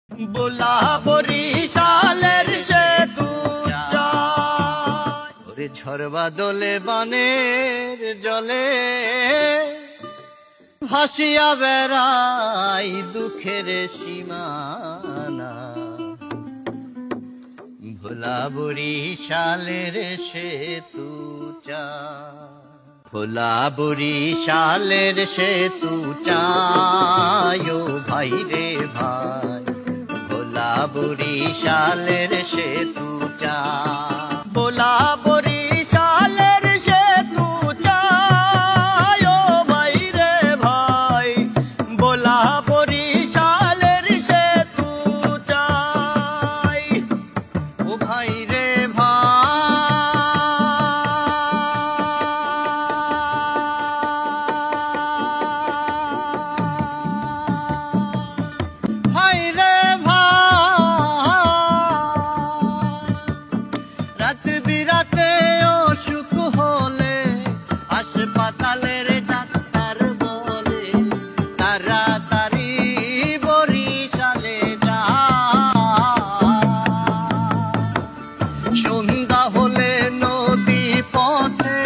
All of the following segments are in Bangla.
বোলা বরিশালের সেতু চাই। ওরে ঝড় বাদলে বানের জলে ভাসিয়া বেড়াই দুঃখের সীমানা। ভোলা বরিশালের সেতু চাই। ভোলা বরিশালের সেতু চাই ও ভাই রে ভাই। ভোলা বরিশালের সেতু চাই। বোলা বরিশালের সেতু চাই ও ভাই রে ভাই। বোলা বরিশালের সেতু চাই ও ভাই রে ভাই রে রাত বিরাতে অসুখ হলে হাসপাতালের ডাক্তার বলে তাড়াতাড়ি বরিশালে যা। সন্ধ্যা হলে নদী পথে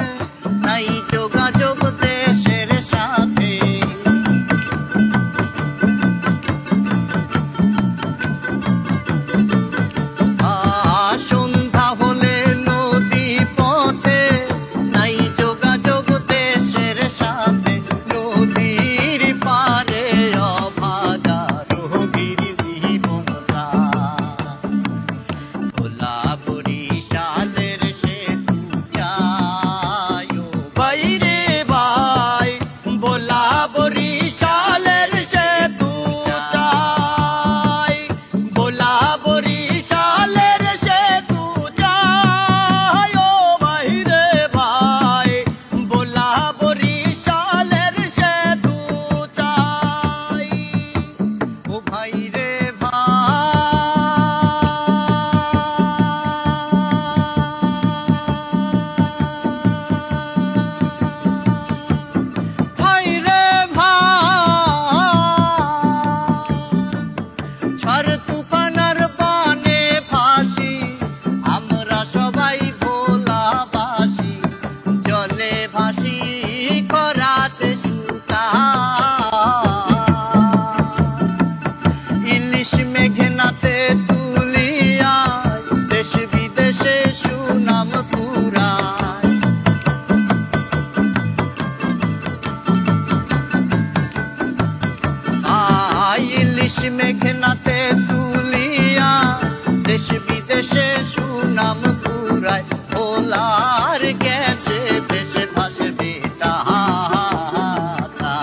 নাই যোগাযোগ দেশের সাথে। সন্ধ্যা হলে নদী পথে নাই যোগাযোগ দেশের সাথে। নদীর পারে অভাগা রোগীর জীবন যায়। ভোলা বরিশালের সেতু চাই ও ভাই রে ভাই। বোলা বরিশালের সেতু চাই। বোলা বরিশালের সেতু চাই ও ভাই রে ভাই। বোলা বরিশালের সেতু চাই ও ভাই রে ভাই রে ঝড় তুফানের বানে ভাসি আমরা সবাই ভোলাবাসী। জলে ভাসি খরাতে শুকায়। ইলিশ মেঘনাতে তুলিয়া দেশ বিদেশে সুনাম পুরায়। ইলিশ মেঘনাতে তুলিয়া দেশ বিদেশে সুনাম পুরায়। ভোলার গ্যাসে দেশে ভাসবে টাকা।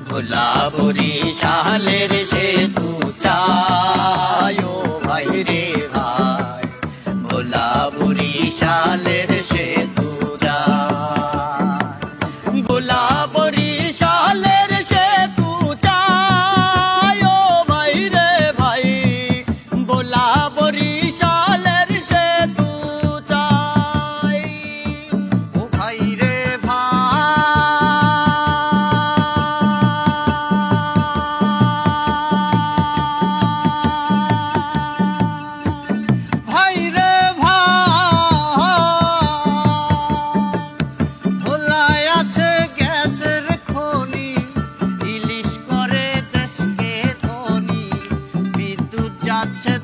ভোলা বরিশালের সেতু চাই ও ভাই রে ভাই। ভোলা বরিশালের সেতু চাই। বোলা বরিশালের সেতু চাই ও ভাই রে ভাই। বোলা বরিশালের সেতু চাই ও ভাই রে ভাই রে ভোলায় আছে গ্যাসের খনি। ইলিশ করে দেশকে ধনী। বিদ্যুৎ যাচ্ছে